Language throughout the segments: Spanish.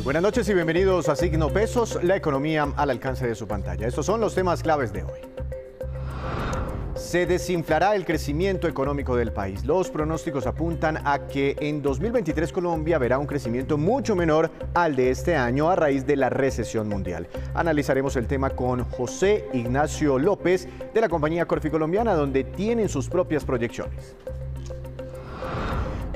Buenas noches y bienvenidos a Signo Pesos, la economía al alcance de su pantalla. Estos son los temas claves de hoy. Se desinflará el crecimiento económico del país. Los pronósticos apuntan a que en 2023 Colombia verá un crecimiento mucho menor al de este año a raíz de la recesión mundial. Analizaremos el tema con José Ignacio López de la compañía Corfi Colombiana, donde tienen sus propias proyecciones.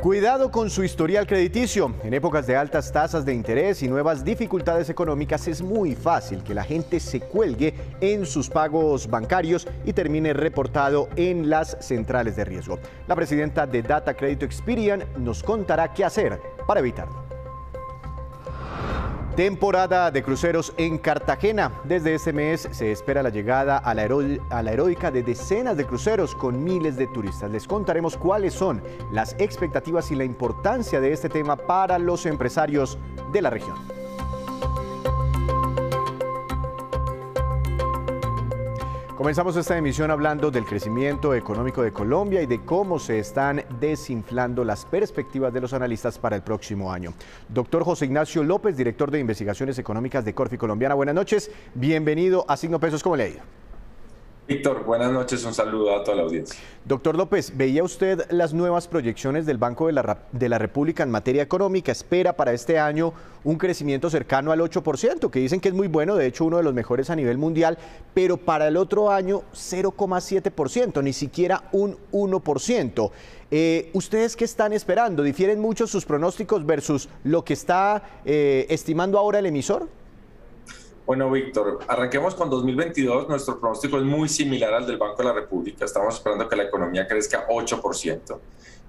Cuidado con su historial crediticio. En épocas de altas tasas de interés y nuevas dificultades económicas es muy fácil que la gente se cuelgue en sus pagos bancarios y termine reportado en las centrales de riesgo. La presidenta de Data Crédito Experian nos contará qué hacer para evitarlo. Temporada de cruceros en Cartagena. Desde este mes se espera la llegada a la heroica de decenas de cruceros con miles de turistas. Les contaremos cuáles son las expectativas y la importancia de este tema para los empresarios de la región. Comenzamos esta emisión hablando del crecimiento económico de Colombia y de cómo se están desinflando las perspectivas de los analistas para el próximo año. Doctor José Ignacio López, director de Investigaciones Económicas de Corfi Colombiana. Buenas noches, bienvenido a Signo Pesos. ¿Cómo le ha ido? Víctor, buenas noches, un saludo a toda la audiencia. Doctor López, ¿veía usted las nuevas proyecciones del Banco de la República en materia económica? Espera para este año un crecimiento cercano al 8%, que dicen que es muy bueno, de hecho uno de los mejores a nivel mundial, pero para el otro año 0,7%, ni siquiera un 1%. ¿Ustedes qué están esperando? ¿Difieren mucho sus pronósticos versus lo que está estimando ahora el emisor? Bueno, Víctor, arranquemos con 2022. Nuestro pronóstico es muy similar al del Banco de la República. Estamos esperando que la economía crezca 8%.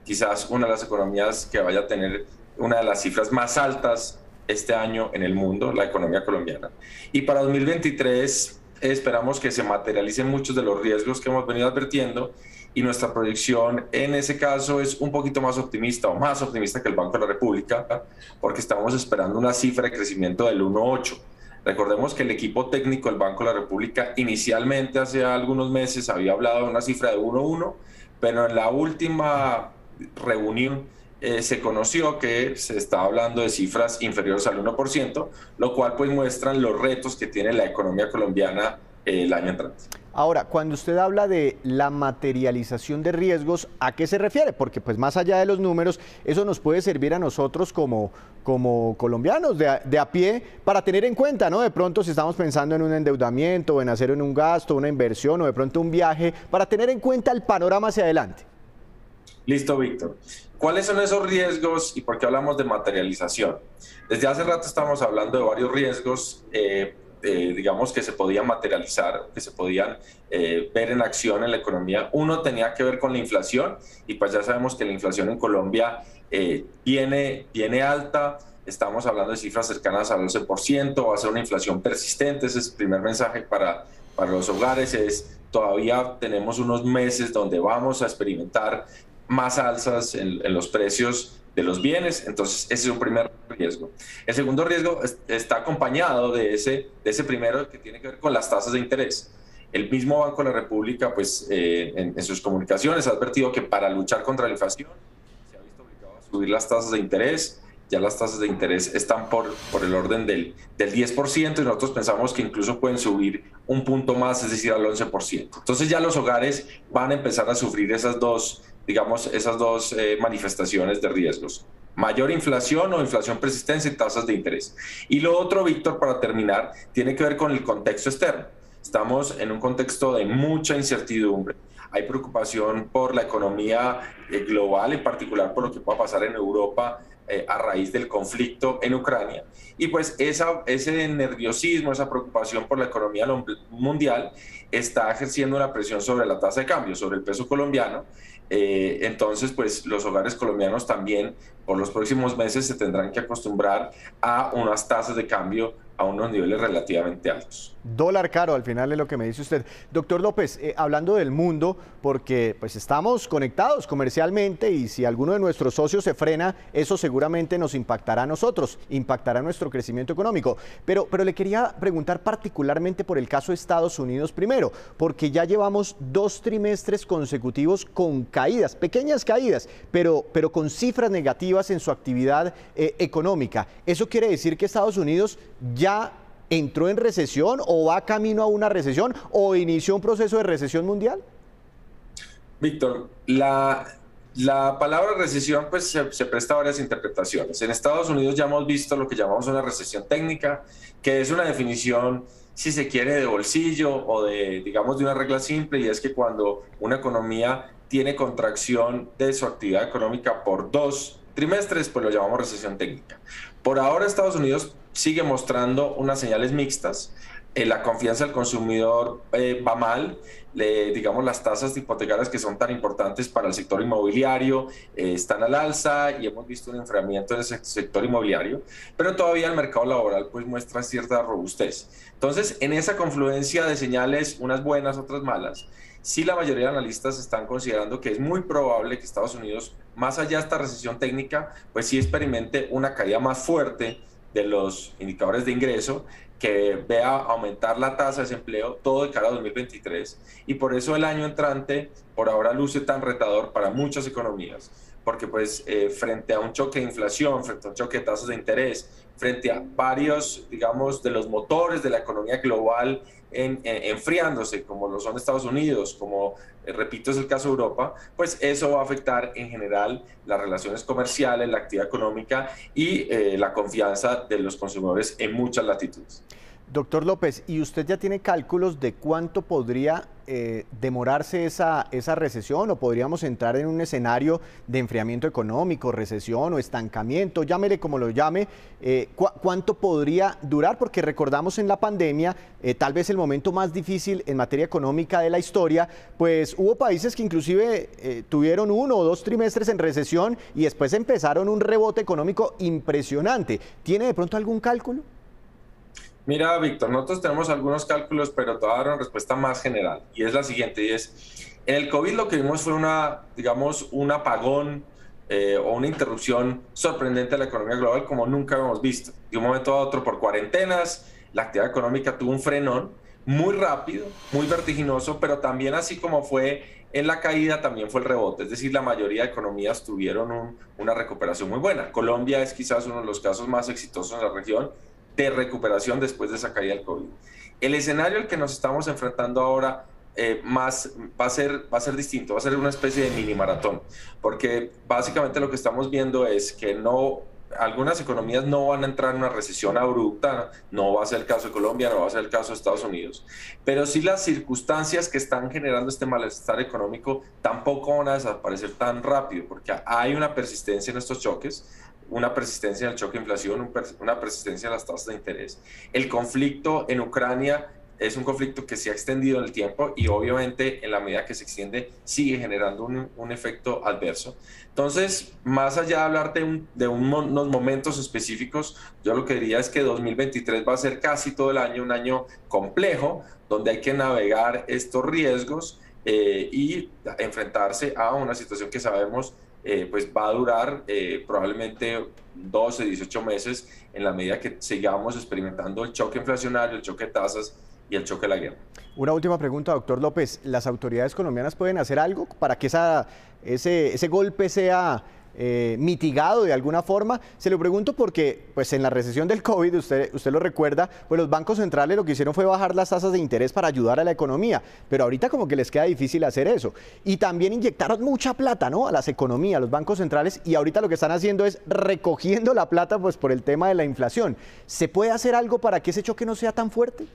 Quizás una de las economías que vaya a tener una de las cifras más altas este año en el mundo, la economía colombiana. Y para 2023 esperamos que se materialicen muchos de los riesgos que hemos venido advirtiendo y nuestra proyección en ese caso es un poquito más optimista o más optimista que el Banco de la República, porque estamos esperando una cifra de crecimiento del 1,8%. Recordemos que el equipo técnico del Banco de la República inicialmente hace algunos meses había hablado de una cifra de 1,1, pero en la última reunión se conoció que se está hablando de cifras inferiores al 1%, lo cual pues muestran los retos que tiene la economía colombiana el año entrante. Ahora, cuando usted habla de la materialización de riesgos, ¿a qué se refiere? Porque pues más allá de los números, eso nos puede servir a nosotros como colombianos de a pie para tener en cuenta, ¿no? De pronto si estamos pensando en un endeudamiento, o en hacer un gasto, una inversión o de pronto un viaje, para tener en cuenta el panorama hacia adelante. Listo, Víctor. ¿Cuáles son esos riesgos y por qué hablamos de materialización? Desde hace rato estamos hablando de varios riesgos digamos que se podían materializar, que se podían ver en acción en la economía. Uno tenía que ver con la inflación y pues ya sabemos que la inflación en Colombia viene alta, estamos hablando de cifras cercanas al 11%, va a ser una inflación persistente. Ese es el primer mensaje para los hogares, todavía tenemos unos meses donde vamos a experimentar más alzas en los precios de los bienes, entonces ese es un primer riesgo. El segundo riesgo está acompañado de ese primero, que tiene que ver con las tasas de interés. El mismo Banco de la República, pues, en sus comunicaciones ha advertido que para luchar contra la inflación se ha visto obligado a subir las tasas de interés. Ya las tasas de interés están por el orden del 10% y nosotros pensamos que incluso pueden subir un punto más, es decir, al 11%. Entonces ya los hogares van a empezar a sufrir esas dos manifestaciones de riesgos: mayor inflación o inflación persistente y tasas de interés. Y lo otro, Víctor, para terminar, tiene que ver con el contexto externo. Estamos en un contexto de mucha incertidumbre. Hay preocupación por la economía global, en particular por lo que pueda pasar en Europa a raíz del conflicto en Ucrania. Y pues ese nerviosismo, esa preocupación por la economía mundial está ejerciendo una presión sobre la tasa de cambio, sobre el peso colombiano. Entonces, pues los hogares colombianos también por los próximos meses se tendrán que acostumbrar a unas tasas de cambio a unos niveles relativamente altos. Dólar caro, al final es lo que me dice usted. Doctor López, hablando del mundo, porque pues estamos conectados comercialmente y si alguno de nuestros socios se frena, eso seguramente nos impactará a nosotros, impactará nuestro crecimiento económico. Pero le quería preguntar particularmente por el caso de Estados Unidos primero, porque ya llevamos 2 trimestres consecutivos con caídas, pequeñas caídas, pero con cifras negativas en su actividad económica. ¿Eso quiere decir que Estados Unidos ya entró en recesión o va camino a una recesión o inició un proceso de recesión mundial? Víctor, la palabra recesión pues se presta a varias interpretaciones. En Estados Unidos ya hemos visto lo que llamamos una recesión técnica, que es una definición, si se quiere, de bolsillo o digamos, de una regla simple, y es que cuando una economía tiene contracción de su actividad económica por 2 trimestres, pues lo llamamos recesión técnica. Por ahora Estados Unidos sigue mostrando unas señales mixtas. La confianza del consumidor va mal, digamos las tasas hipotecarias que son tan importantes para el sector inmobiliario están al alza y hemos visto un enfriamiento en ese sector inmobiliario, pero todavía el mercado laboral pues muestra cierta robustez. Entonces, en esa confluencia de señales, unas buenas, otras malas, sí la mayoría de analistas están considerando que es muy probable que Estados Unidos, más allá de esta recesión técnica, pues sí experimente una caída más fuerte de los indicadores de ingreso, que vea aumentar la tasa de desempleo todo de cara a 2023, y por eso el año entrante por ahora luce tan retador para muchas economías, porque pues frente a un choque de inflación, frente a un choque de tasas de interés, frente a varios, digamos, de los motores de la economía global enfriándose, como lo son Estados Unidos, como repito es el caso de Europa, pues eso va a afectar en general las relaciones comerciales, la actividad económica y la confianza de los consumidores en muchas latitudes. Doctor López, ¿y usted ya tiene cálculos de cuánto podría demorarse esa recesión o podríamos entrar en un escenario de enfriamiento económico, recesión o estancamiento, llámele como lo llame, cuánto podría durar? Porque recordamos en la pandemia, tal vez el momento más difícil en materia económica de la historia, pues hubo países que inclusive tuvieron 1 o 2 trimestres en recesión y después empezaron un rebote económico impresionante. ¿Tiene de pronto algún cálculo? Mira, Víctor, nosotros tenemos algunos cálculos, pero te voy a dar una respuesta más general, y es la siguiente, y es, en el COVID lo que vimos fue digamos, un apagón o una interrupción sorprendente de la economía global como nunca habíamos visto. De un momento a otro, por cuarentenas, la actividad económica tuvo un frenón muy rápido, muy vertiginoso, pero también así como fue en la caída, también fue el rebote. Es decir, la mayoría de economías tuvieron una recuperación muy buena. Colombia es quizás uno de los casos más exitosos en la región de recuperación después de esa caída del COVID. El escenario al que nos estamos enfrentando ahora va a ser distinto, va a ser una especie de mini maratón, porque básicamente lo que estamos viendo es que algunas economías no van a entrar en una recesión abrupta, no va a ser el caso de Colombia, no va a ser el caso de Estados Unidos, pero sí las circunstancias que están generando este malestar económico tampoco van a desaparecer tan rápido, porque hay una persistencia en estos choques, una persistencia en el choque de inflación, una persistencia en las tasas de interés. El conflicto en Ucrania es un conflicto que se ha extendido en el tiempo y obviamente en la medida que se extiende sigue generando un efecto adverso. Entonces, más allá de hablar de unos momentos específicos, yo lo que diría es que 2023 va a ser casi todo el año un año complejo, donde hay que navegar estos riesgos y enfrentarse a una situación que sabemos pues va a durar probablemente 12, 18 meses en la medida que sigamos experimentando el choque inflacionario, el choque de tasas y el choque de la guerra. Una última pregunta, doctor López. ¿Las autoridades colombianas pueden hacer algo para que ese golpe sea mitigado de alguna forma? Se lo pregunto porque pues en la recesión del COVID, usted lo recuerda, pues los bancos centrales lo que hicieron fue bajar las tasas de interés para ayudar a la economía, pero ahorita como que les queda difícil hacer eso. Y también inyectaron mucha plata, ¿no?, a las economías, a los bancos centrales, y ahorita lo que están haciendo es recogiendo la plata pues por el tema de la inflación. ¿Se puede hacer algo para que ese choque no sea tan fuerte?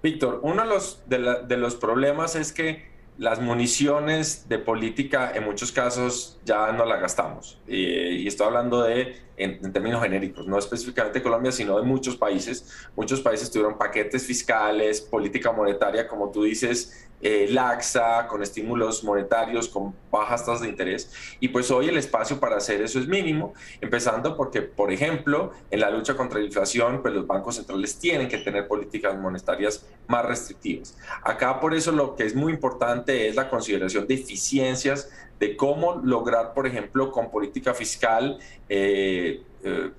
Víctor, uno de los problemas es que las municiones de política en muchos casos ya no las gastamos. Y estoy hablando en términos genéricos, no específicamente de Colombia, sino de muchos países. Muchos países tuvieron paquetes fiscales, política monetaria, como tú dices, laxa, con estímulos monetarios, con bajas tasas de interés. Y pues hoy el espacio para hacer eso es mínimo, empezando porque, por ejemplo, en la lucha contra la inflación, pues los bancos centrales tienen que tener políticas monetarias más restrictivas. Acá por eso lo que es muy importante es la consideración de eficiencias, de cómo lograr, por ejemplo, con política fiscal,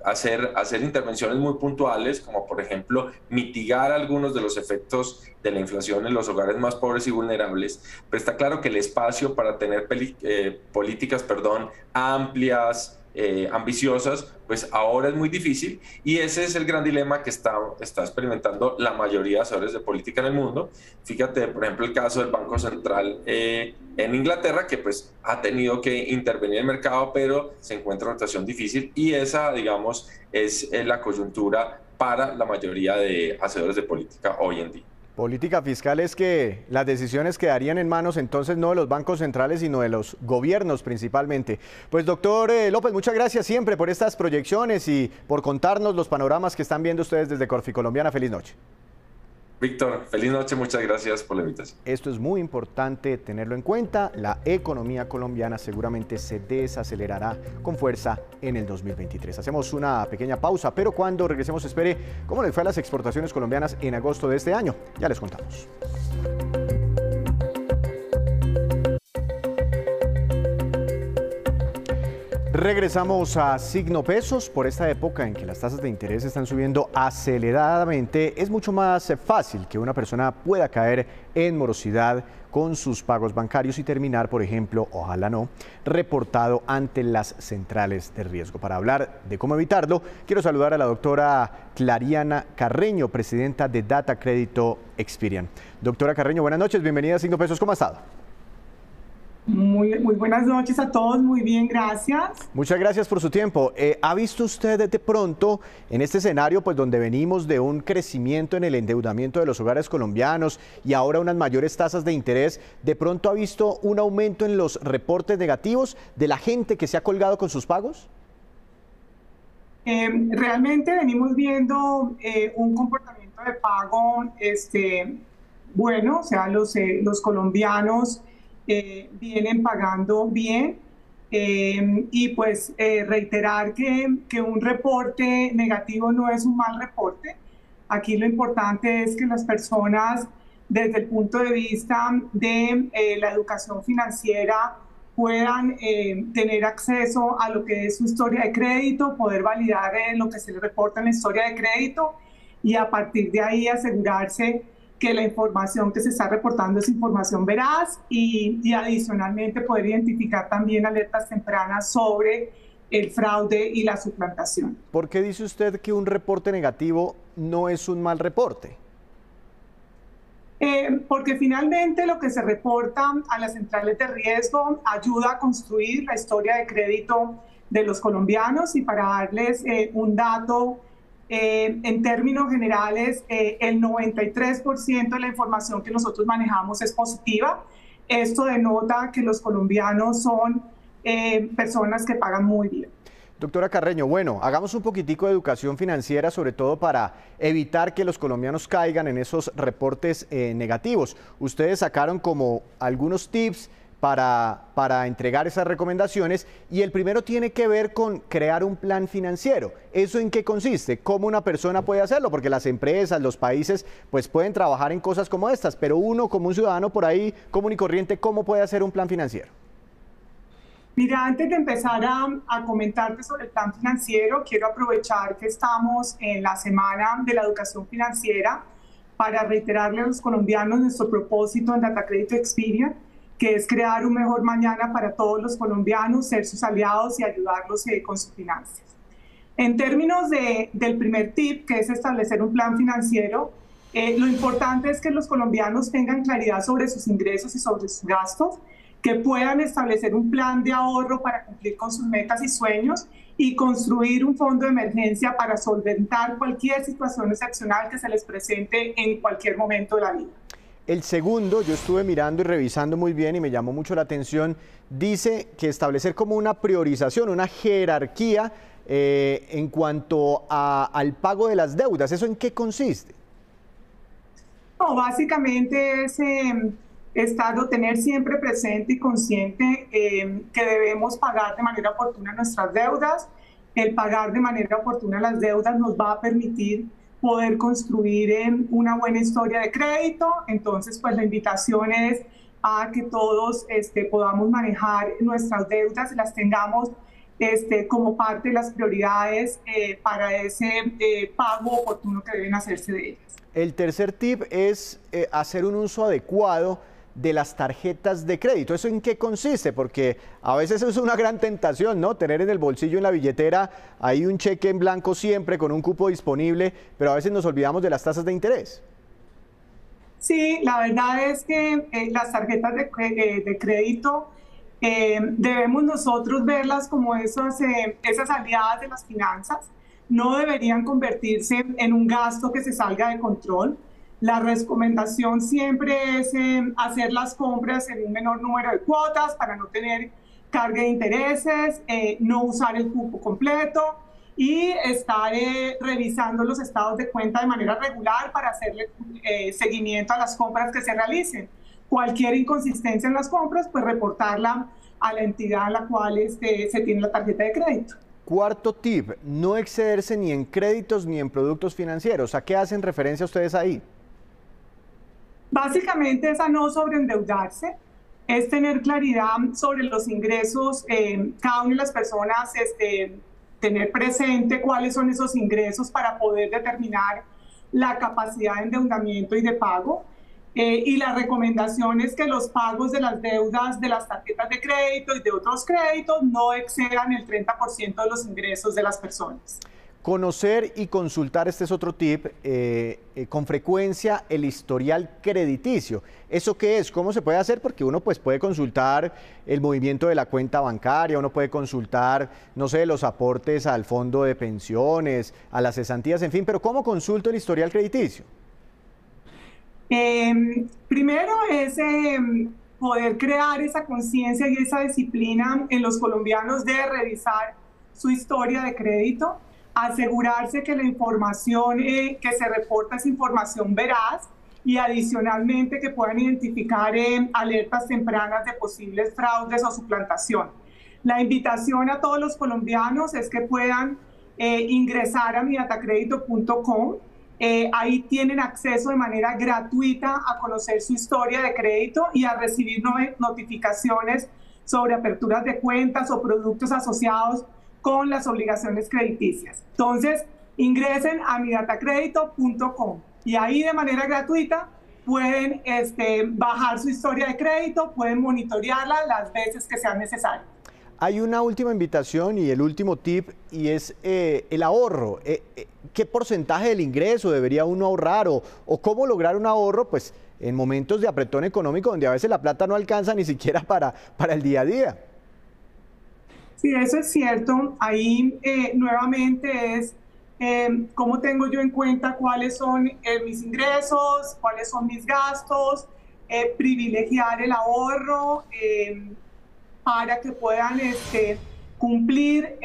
hacer intervenciones muy puntuales, como por ejemplo mitigar algunos de los efectos de la inflación en los hogares más pobres y vulnerables, pero está claro que el espacio para tener políticas amplias, ambiciosas, pues ahora es muy difícil, y ese es el gran dilema que está experimentando la mayoría de hacedores de política en el mundo. Fíjate, por ejemplo, el caso del Banco Central en Inglaterra, que pues ha tenido que intervenir en el mercado, pero se encuentra en una situación difícil, y esa, digamos, es la coyuntura para la mayoría de hacedores de política hoy en día. Política fiscal es que las decisiones quedarían en manos entonces no de los bancos centrales, sino de los gobiernos principalmente. Pues doctor López, muchas gracias siempre por estas proyecciones y por contarnos los panoramas que están viendo ustedes desde Corficolombiana. Feliz noche. Víctor, feliz noche, muchas gracias por la invitación. Esto es muy importante tenerlo en cuenta. La economía colombiana seguramente se desacelerará con fuerza en el 2023. Hacemos una pequeña pausa, pero cuando regresemos espere cómo les fue a las exportaciones colombianas en agosto de este año. Ya les contamos. Regresamos a Signo Pesos. Por esta época en que las tasas de interés están subiendo aceleradamente, es mucho más fácil que una persona pueda caer en morosidad con sus pagos bancarios y terminar, por ejemplo, ojalá no, reportado ante las centrales de riesgo. Para hablar de cómo evitarlo, quiero saludar a la doctora Clariana Carreño, presidenta de Data Crédito Experian. Doctora Carreño, buenas noches, bienvenida a Signo Pesos, ¿cómo ha estado? Muy buenas noches a todos, muy bien, gracias. Muchas gracias por su tiempo. ¿Ha visto usted de pronto en este escenario, pues donde venimos de un crecimiento en el endeudamiento de los hogares colombianos y ahora unas mayores tasas de interés, de pronto ha visto un aumento en los reportes negativos de la gente que se ha colgado con sus pagos? Realmente venimos viendo un comportamiento de pago bueno, o sea, los colombianos vienen pagando bien, y pues reiterar que un reporte negativo no es un mal reporte. Aquí lo importante es que las personas, desde el punto de vista de la educación financiera, puedan tener acceso a lo que es su historia de crédito, poder validar lo que se les reporta en la historia de crédito, y a partir de ahí asegurarse que la información que se está reportando es información veraz, y adicionalmente poder identificar también alertas tempranas sobre el fraude y la suplantación. ¿Por qué dice usted que un reporte negativo no es un mal reporte? Porque finalmente lo que se reporta a las centrales de riesgo ayuda a construir la historia de crédito de los colombianos, y para darles un dato, en términos generales, el 93% de la información que nosotros manejamos es positiva. Esto denota que los colombianos son personas que pagan muy bien. Doctora Carreño, bueno, hagamos un poquitico de educación financiera, sobre todo para evitar que los colombianos caigan en esos reportes negativos. Ustedes sacaron como algunos tips para entregar esas recomendaciones, y el primero tiene que ver con crear un plan financiero. ¿Eso en qué consiste? ¿Cómo una persona puede hacerlo? Porque las empresas, los países, pues pueden trabajar en cosas como estas, pero uno como un ciudadano por ahí común y corriente, ¿cómo puede hacer un plan financiero? Mira, antes de empezar a comentarte sobre el plan financiero, quiero aprovechar que estamos en la Semana de la Educación Financiera para reiterarle a los colombianos nuestro propósito en Data Crédito Experian, que es crear un mejor mañana para todos los colombianos, ser sus aliados y ayudarlos con sus finanzas. En términos del primer tip, que es establecer un plan financiero, lo importante es que los colombianos tengan claridad sobre sus ingresos y sobre sus gastos, que puedan establecer un plan de ahorro para cumplir con sus metas y sueños, y construir un fondo de emergencia para solventar cualquier situación excepcional que se les presente en cualquier momento de la vida. El segundo, yo estuve mirando y revisando muy bien y me llamó mucho la atención, dice que establecer como una priorización, una jerarquía en cuanto al pago de las deudas. ¿Eso en qué consiste? No, básicamente es tener siempre presente y consciente que debemos pagar de manera oportuna nuestras deudas. El pagar de manera oportuna las deudas nos va a permitir poder construir una buena historia de crédito. Entonces, pues la invitación es a que todos podamos manejar nuestras deudas y las tengamos como parte de las prioridades para ese pago oportuno que deben hacerse de ellas. El tercer tip es hacer un uso adecuado de las tarjetas de crédito. ¿Eso en qué consiste? Porque a veces es una gran tentación, ¿no? Tener en el bolsillo, en la billetera, ahí un cheque en blanco siempre con un cupo disponible, pero a veces nos olvidamos de las tasas de interés. Sí, la verdad es que las tarjetas de crédito debemos nosotros verlas como esas aliadas de las finanzas. No deberían convertirse en un gasto que se salga de control. La recomendación siempre es hacer las compras en un menor número de cuotas para no tener carga de intereses, no usar el cupo completo y estar revisando los estados de cuenta de manera regular para hacerle seguimiento a las compras que se realicen. Cualquier inconsistencia en las compras, pues reportarla a la entidad a la cual se tiene la tarjeta de crédito. Cuarto tip, no excederse ni en créditos ni en productos financieros. ¿A qué hacen referencia ustedes ahí? Básicamente es a no sobreendeudarse, es tener claridad sobre los ingresos, cada una de las personas tener presente cuáles son esos ingresos para poder determinar la capacidad de endeudamiento y de pago. Y la recomendación es que los pagos de las deudas de las tarjetas de crédito y de otros créditos no excedan el 30% de los ingresos de las personas. Conocer y consultar, este es otro tip, con frecuencia el historial crediticio. ¿Eso qué es? ¿Cómo se puede hacer? Porque uno pues puede consultar el movimiento de la cuenta bancaria, uno puede consultar, no sé, los aportes al fondo de pensiones, a las cesantías, en fin, pero ¿cómo consulto el historial crediticio? Primero es poder crear esa conciencia y esa disciplina en los colombianos de revisar su historia de crédito, asegurarse que la información que se reporta es información veraz y adicionalmente que puedan identificar alertas tempranas de posibles fraudes o suplantación. La invitación a todos los colombianos es que puedan ingresar a midatacredito.com. Ahí tienen acceso de manera gratuita a conocer su historia de crédito y a recibir notificaciones sobre aperturas de cuentas o productos asociados con las obligaciones crediticias. Entonces, ingresen a midatacredito.com y ahí de manera gratuita pueden bajar su historia de crédito, pueden monitorearla las veces que sean necesarias. Hay una última invitación y el último tip y es el ahorro. ¿Qué porcentaje del ingreso debería uno ahorrar o cómo lograr un ahorro pues, en momentos de apretón económico donde a veces la plata no alcanza ni siquiera para el día a día? Sí, eso es cierto. Ahí nuevamente es cómo tengo yo en cuenta cuáles son mis ingresos, cuáles son mis gastos, privilegiar el ahorro para que puedan cumplir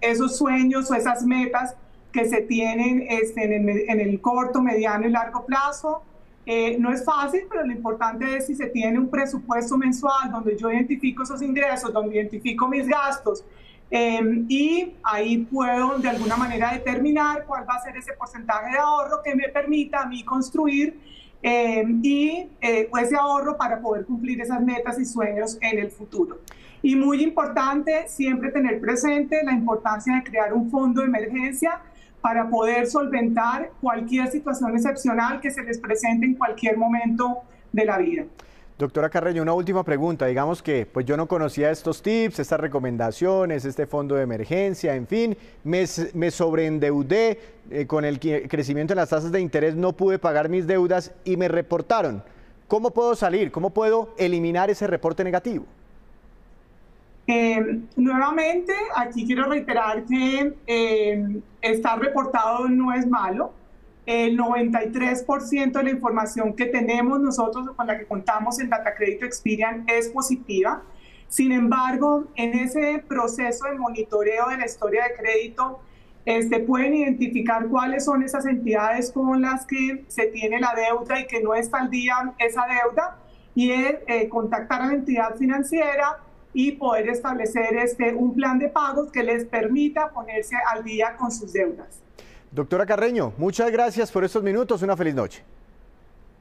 esos sueños o esas metas que se tienen en el corto, mediano y largo plazo. No es fácil, pero lo importante es si se tiene un presupuesto mensual donde yo identifico esos ingresos, donde identifico mis gastos y ahí puedo de alguna manera determinar cuál va a ser ese porcentaje de ahorro que me permita a mí construir ese ahorro para poder cumplir esas metas y sueños en el futuro. Y muy importante, siempre tener presente la importancia de crear un fondo de emergencia para poder solventar cualquier situación excepcional que se les presente en cualquier momento de la vida. Doctora Carreño, una última pregunta. Digamos que pues yo no conocía estos tips, estas recomendaciones, este fondo de emergencia, en fin, me sobreendeudé con el crecimiento en las tasas de interés, no pude pagar mis deudas y me reportaron. ¿Cómo puedo salir? ¿Cómo puedo eliminar ese reporte negativo? Nuevamente, aquí quiero reiterar que estar reportado no es malo. El 93% de la información que tenemos nosotros con la que contamos en Datacrédito Experian es positiva. Sin embargo, en ese proceso de monitoreo de la historia de crédito, pueden identificar cuáles son esas entidades con las que se tiene la deuda y que no está al día esa deuda. y es contactar a la entidad financiera y poder establecer un plan de pagos que les permita ponerse al día con sus deudas. Doctora Carreño, muchas gracias por estos minutos. Una feliz noche.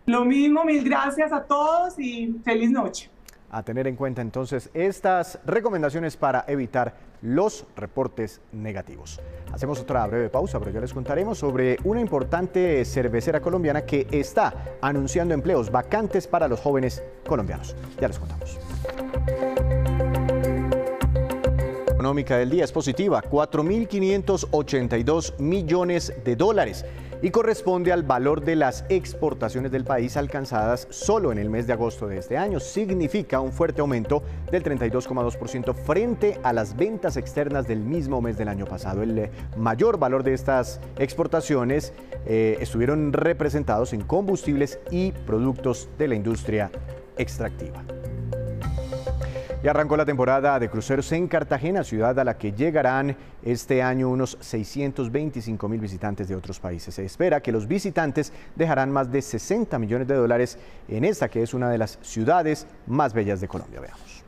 Lo mismo, mil gracias a todos y feliz noche. A tener en cuenta entonces estas recomendaciones para evitar los reportes negativos. Hacemos otra breve pausa, pero ya les contaremos sobre una importante cervecera colombiana que está anunciando empleos vacantes para los jóvenes colombianos. Ya les contamos. Económica del día es positiva, 4.582 millones de dólares y corresponde al valor de las exportaciones del país alcanzadas solo en el mes de agosto de este año. Significa un fuerte aumento del 32,2% frente a las ventas externas del mismo mes del año pasado. El mayor valor de estas exportaciones estuvieron representados en combustibles y productos de la industria extractiva. Y arrancó la temporada de cruceros en Cartagena, ciudad a la que llegarán este año unos 625.000 visitantes de otros países. Se espera que los visitantes dejarán más de 60 millones de dólares en esta, que es una de las ciudades más bellas de Colombia. Veamos.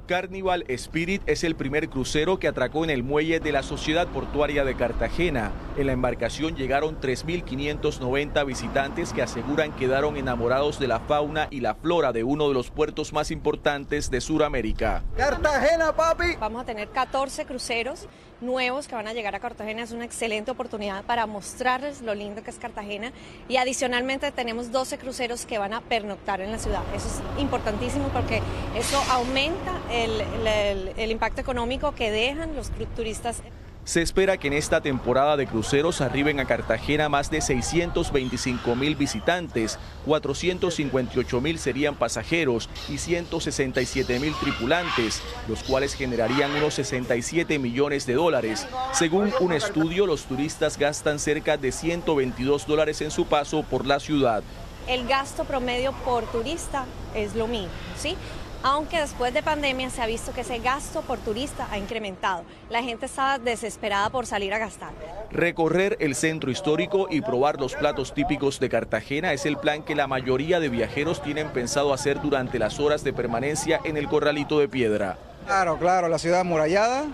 Carnival Spirit es el primer crucero que atracó en el muelle de la Sociedad Portuaria de Cartagena. En la embarcación llegaron 3.590 visitantes que aseguran quedaron enamorados de la fauna y la flora de uno de los puertos más importantes de Sudamérica. ¡Cartagena, papi! Vamos a tener 14 cruceros nuevos que van a llegar a Cartagena. Es una excelente oportunidad para mostrarles lo lindo que es Cartagena y adicionalmente tenemos 12 cruceros que van a pernoctar en la ciudad. Eso es importantísimo porque eso aumenta el impacto económico que dejan los turistas. Se espera que en esta temporada de cruceros arriben a Cartagena más de 625.000 visitantes, 458.000 serían pasajeros y 167.000 tripulantes, los cuales generarían unos 67 millones de dólares. Según un estudio, los turistas gastan cerca de 122 dólares en su paso por la ciudad. El gasto promedio por turista es lo mismo, ¿sí? Aunque después de pandemia se ha visto que ese gasto por turista ha incrementado. La gente está desesperada por salir a gastar. Recorrer el centro histórico y probar los platos típicos de Cartagena es el plan que la mayoría de viajeros tienen pensado hacer durante las horas de permanencia en el Corralito de Piedra. Claro, la ciudad amurallada.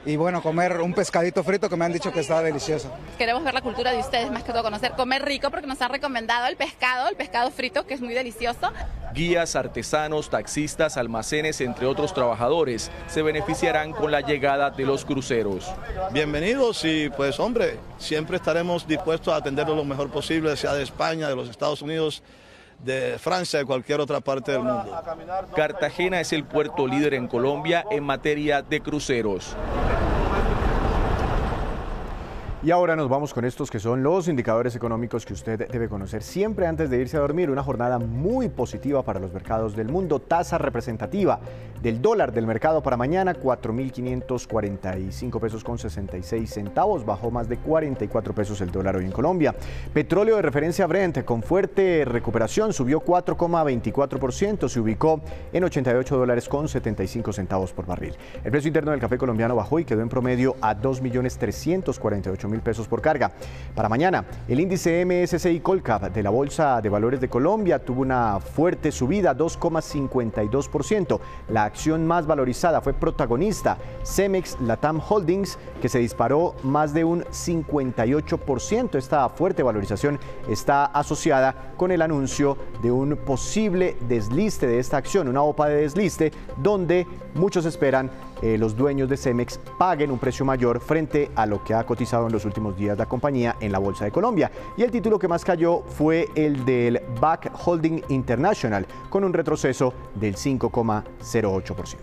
Y bueno, comer un pescadito frito que me han dicho que está delicioso. Queremos ver la cultura de ustedes, más que todo conocer, comer rico porque nos han recomendado el pescado frito que es muy delicioso. Guías, artesanos, taxistas, almacenes, entre otros trabajadores, se beneficiarán con la llegada de los cruceros. Bienvenidos y pues hombre, siempre estaremos dispuestos a atenderlos lo mejor posible, sea de España, de los Estados Unidos, de Francia, de cualquier otra parte del mundo. Cartagena es el puerto líder en Colombia en materia de cruceros. Y ahora nos vamos con estos que son los indicadores económicos que usted debe conocer siempre antes de irse a dormir. Una jornada muy positiva para los mercados del mundo. Tasa representativa del dólar del mercado para mañana, 4.545 pesos con 66 centavos. Bajó más de 44 pesos el dólar hoy en Colombia. Petróleo de referencia Brent con fuerte recuperación subió 4,24%. Se ubicó en 88 dólares con 75 centavos por barril. El precio interno del café colombiano bajó y quedó en promedio a 2.348.000 pesos por carga. Para mañana, el índice MSCI Colcap de la Bolsa de Valores de Colombia tuvo una fuerte subida, 2,52%. La acción más valorizada fue protagonista, Cemex Latam Holdings, que se disparó más de un 58%. Esta fuerte valorización está asociada con el anuncio de un posible desliste de esta acción, una OPA de desliste, donde muchos esperan los dueños de Cemex paguen un precio mayor frente a lo que ha cotizado en los últimos días la compañía en la Bolsa de Colombia. Y el título que más cayó fue el del BAC Holding International, con un retroceso del 5,08%.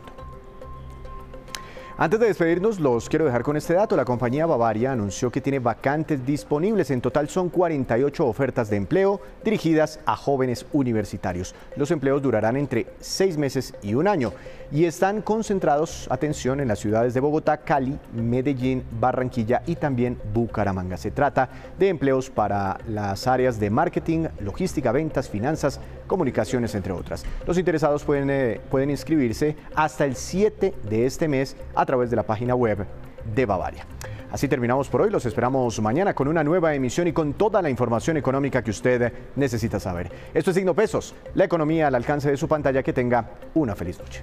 Antes de despedirnos, los quiero dejar con este dato. La compañía Bavaria anunció que tiene vacantes disponibles. En total son 48 ofertas de empleo dirigidas a jóvenes universitarios. Los empleos durarán entre 6 meses y 1 año y están concentrados, atención, en las ciudades de Bogotá, Cali, Medellín, Barranquilla y también Bucaramanga. Se trata de empleos para las áreas de marketing, logística, ventas, finanzas, comunicaciones, entre otras. Los interesados pueden inscribirse hasta el 7 de este mes a través de la página web de Bavaria. Así terminamos por hoy. Los esperamos mañana con una nueva emisión y con toda la información económica que usted necesita saber. Esto es Signo Pesos, la economía al alcance de su pantalla. Que tenga una feliz noche.